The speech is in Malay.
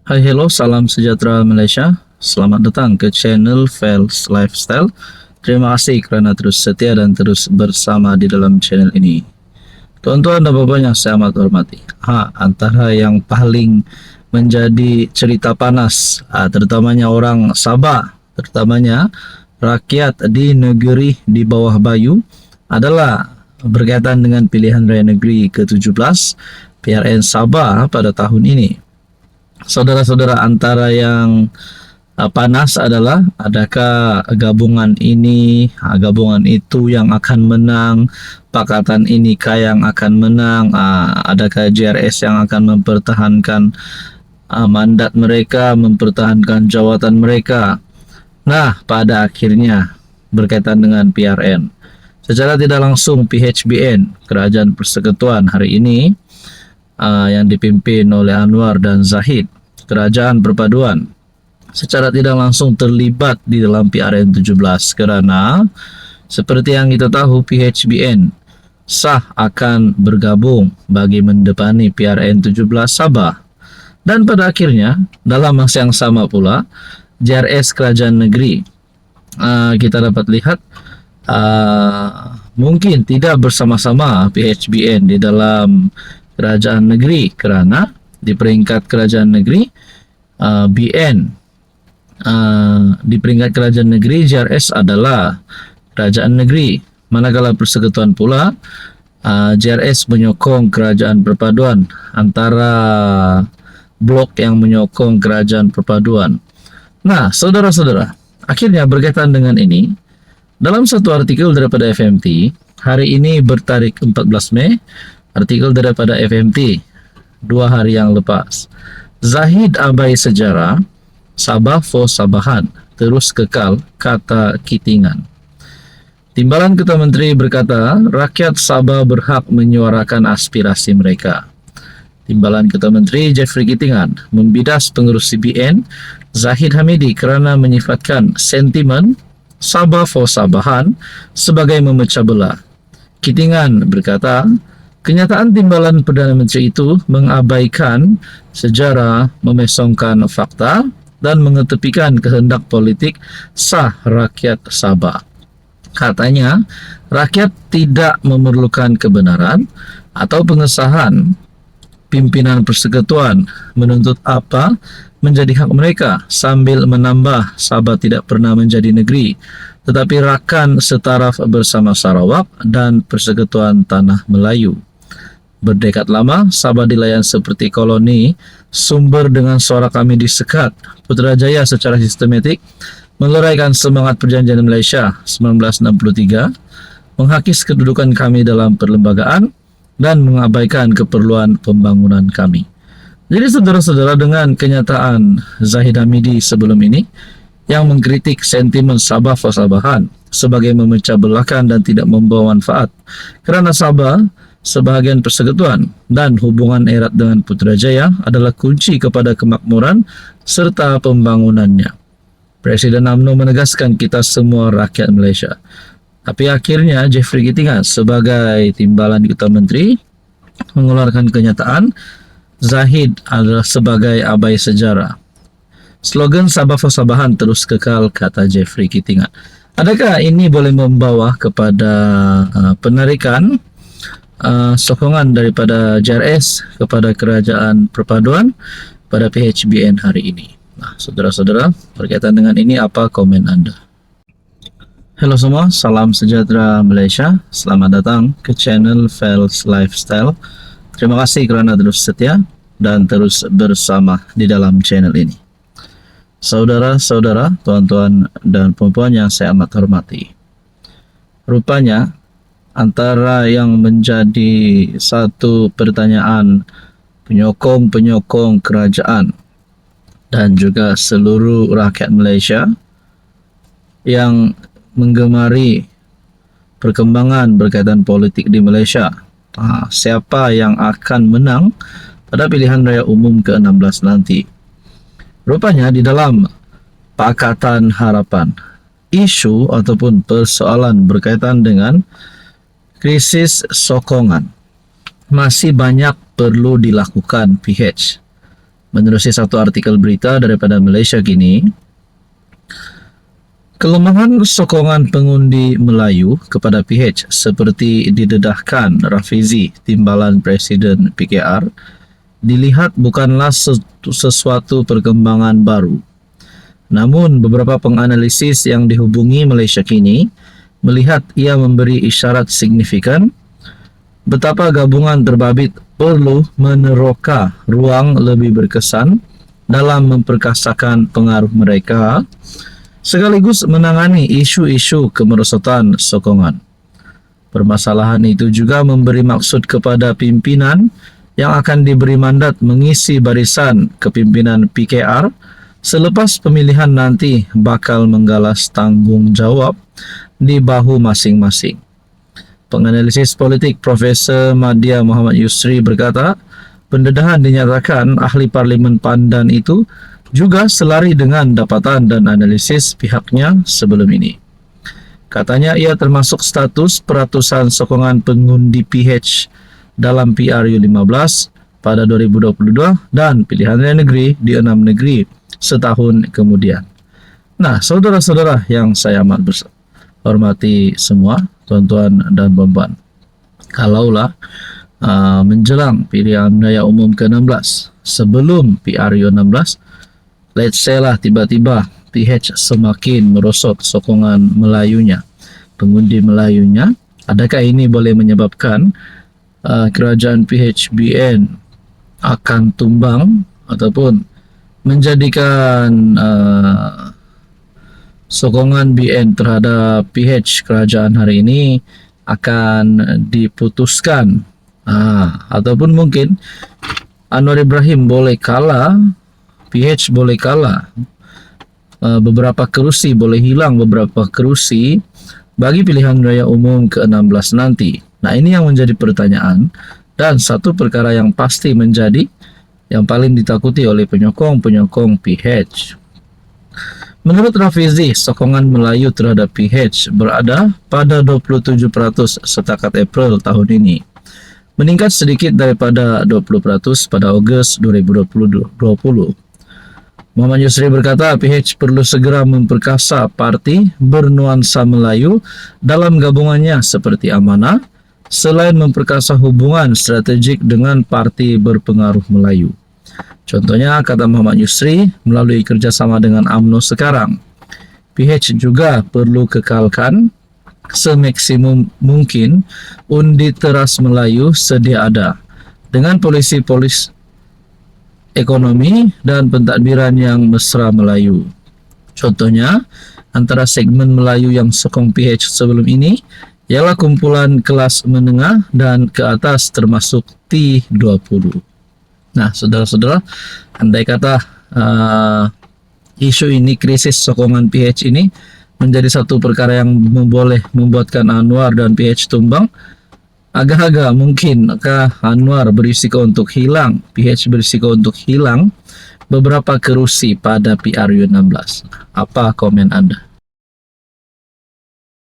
Hai, hello, salam sejahtera Malaysia. Selamat datang ke channel Fels Lifestyle. Terima kasih kerana terus setia dan terus bersama di dalam channel ini. Tuan-tuan dan puan yang saya amat hormati, antara yang paling menjadi cerita panas, terutamanya orang Sabah, terutamanya rakyat di negeri di bawah Bayu, adalah berkaitan dengan pilihan raya negeri ke-17 PRN Sabah pada tahun ini. Saudara-saudara, antara yang panas adalah adakah gabungan ini, gabungan itu yang akan menang, pakatan ini kah yang akan menang, adakah JRS yang akan mempertahankan mandat mereka, mempertahankan jawatan mereka. Nah, pada akhirnya berkaitan dengan PRN, secara tidak langsung PHBN, Kerajaan Persekutuan hari ini, yang dipimpin oleh Anwar dan Zahid, Kerajaan Perpaduan, secara tidak langsung terlibat di dalam PRN 17 kerana seperti yang kita tahu, PHBN sah akan bergabung bagi mendepani PRN 17 Sabah. Dan pada akhirnya dalam masa yang sama pula JRS Kerajaan Negeri, kita dapat lihat mungkin tidak bersama-sama PHBN di dalam Kerajaan Negeri kerana di peringkat Kerajaan Negeri BN, di peringkat Kerajaan Negeri JRS adalah Kerajaan Negeri, manakala Persekutuan pula JRS menyokong Kerajaan Perpaduan, antara blok yang menyokong Kerajaan Perpaduan. Nah, saudara-saudara, akhirnya berkaitan dengan ini, dalam satu artikel daripada FMT hari ini bertarikh 14 Mei, artikel daripada FMT 2 hari yang lepas, Zahid abai sejarah, Sabah for Sabahan terus kekal, kata Kitingan. Timbalan Ketua Menteri berkata, rakyat Sabah berhak menyuarakan aspirasi mereka. Timbalan Ketua Menteri Jeffrey Kitingan membidas pengurus CBN Zahid Hamidi kerana menyifatkan sentimen Sabah for Sabahan sebagai memecah belah. Kitingan berkata, kenyataan timbalan Perdana Menteri itu mengabaikan sejarah, memesongkan fakta dan mengetepikan kehendak politik sah rakyat Sabah. Katanya, rakyat tidak memerlukan kebenaran atau pengesahan pimpinan persekutuan menuntut apa menjadi hak mereka, sambil menambah Sabah tidak pernah menjadi negeri, tetapi rakan setaraf bersama Sarawak dan Persekutuan Tanah Melayu. Berdekad lama, Sabah dilayan seperti koloni, sumber dengan suara kami disekat. Putrajaya secara sistematik meluraikan semangat Perjanjian Malaysia 1963, menghakis kedudukan kami dalam perlembagaan dan mengabaikan keperluan pembangunan kami. Jadi saudara-saudara, dengan kenyataan Zahid Hamidi sebelum ini yang mengkritik sentimen Sabah for Sabahan sebagai memecah belahkan dan tidak membawa manfaat, kerana Sabah sebahagian persekutuan dan hubungan erat dengan Putrajaya adalah kunci kepada kemakmuran serta pembangunannya. Presiden UMNO menegaskan kita semua rakyat Malaysia. Tapi akhirnya Jeffrey Kitingan sebagai timbalan Ketua Menteri mengeluarkan kenyataan Zahid adalah sebagai abai sejarah. Slogan Sabah for Sabahan terus kekal, kata Jeffrey Kitingan. Adakah ini boleh membawa kepada penarikan sokongan daripada JRS kepada Kerajaan Perpaduan pada PHBN hari ini? Nah, saudara-saudara, berkaitan dengan ini apa komen anda? Hello semua, salam sejahtera Malaysia. Selamat datang ke channel Fels Lifestyle. Terima kasih kerana terus setia dan terus bersama di dalam channel ini. Saudara-saudara, tuan-tuan dan puan-puan yang saya amat hormati, rupanya antara yang menjadi satu pertanyaan penyokong-penyokong kerajaan dan juga seluruh rakyat Malaysia yang menggemari perkembangan berkaitan politik di Malaysia, siapa yang akan menang pada pilihan raya umum ke-16 nanti. Rupanya di dalam Pakatan Harapan, isu ataupun persoalan berkaitan dengan krisis sokongan masih banyak perlu dilakukan PH. Menerusi satu artikel berita daripada Malaysia Kini, kelemahan sokongan pengundi Melayu kepada PH seperti didedahkan Rafizi, Timbalan Presiden PKR, dilihat bukanlah sesuatu perkembangan baru. Namun, beberapa penganalisis yang dihubungi Malaysia Kini melihat ia memberi isyarat signifikan betapa gabungan terbabit perlu meneroka ruang lebih berkesan dalam memperkasakan pengaruh mereka sekaligus menangani isu-isu kemerosotan sokongan. Permasalahan itu juga memberi maksud kepada pimpinan yang akan diberi mandat mengisi barisan kepimpinan PKR selepas pemilihan nanti bakal menggalas tanggungjawab di bahu masing-masing. Penganalisis politik Profesor Madya Muhammad Yusri berkata, pendedahan dinyatakan ahli Parlimen Pandan itu juga selari dengan dapatan dan analisis pihaknya sebelum ini. Katanya ia termasuk status peratusan sokongan pengundi PH dalam PRU15 pada 2022 dan pilihan raya negeri di 6 negeri setahun kemudian. Nah, saudara-saudara yang saya amat hormati semua, tuan-tuan dan puan-puan, kalaulah menjelang pilihan raya umum ke-16 sebelum PRU16, let's say lah tiba-tiba PH semakin merosot sokongan Melayunya, pengundi Melayunya, adakah ini boleh menyebabkan kerajaan PHBN akan tumbang ataupun menjadikan sokongan BN terhadap PH kerajaan hari ini akan diputuskan, ataupun mungkin Anwar Ibrahim boleh kalah, PH boleh kalah, beberapa kerusi boleh hilang, beberapa kerusi bagi pilihan raya umum ke-16 nanti. Nah, ini yang menjadi pertanyaan dan satu perkara yang pasti menjadi yang paling ditakuti oleh penyokong-penyokong PH. Menurut Rafizi, sokongan Melayu terhadap PH berada pada 27% setakat April tahun ini, meningkat sedikit daripada 20% pada Ogos 2020. Muhammad Yusri berkata PH perlu segera memperkasa parti bernuansa Melayu dalam gabungannya seperti Amanah, selain memperkasa hubungan strategik dengan parti berpengaruh Melayu. Contohnya, kata Muhammad Yusri, melalui kerjasama dengan UMNO sekarang, PH juga perlu kekalkan semaksimum mungkin undi teras Melayu sedia ada dengan polisi-polis ekonomi dan pentadbiran yang mesra Melayu. Contohnya, antara segmen Melayu yang sokong PH sebelum ini ialah kumpulan kelas menengah dan ke atas termasuk T20. Nah, saudara-saudara, andai kata isu ini, krisis sokongan PH ini menjadi satu perkara yang boleh membuatkan Anwar dan PH tumbang, agak-agak mungkinkah Anwar berisiko untuk hilang, PH berisiko untuk hilang beberapa kerusi pada PRU16? Apa komen Anda?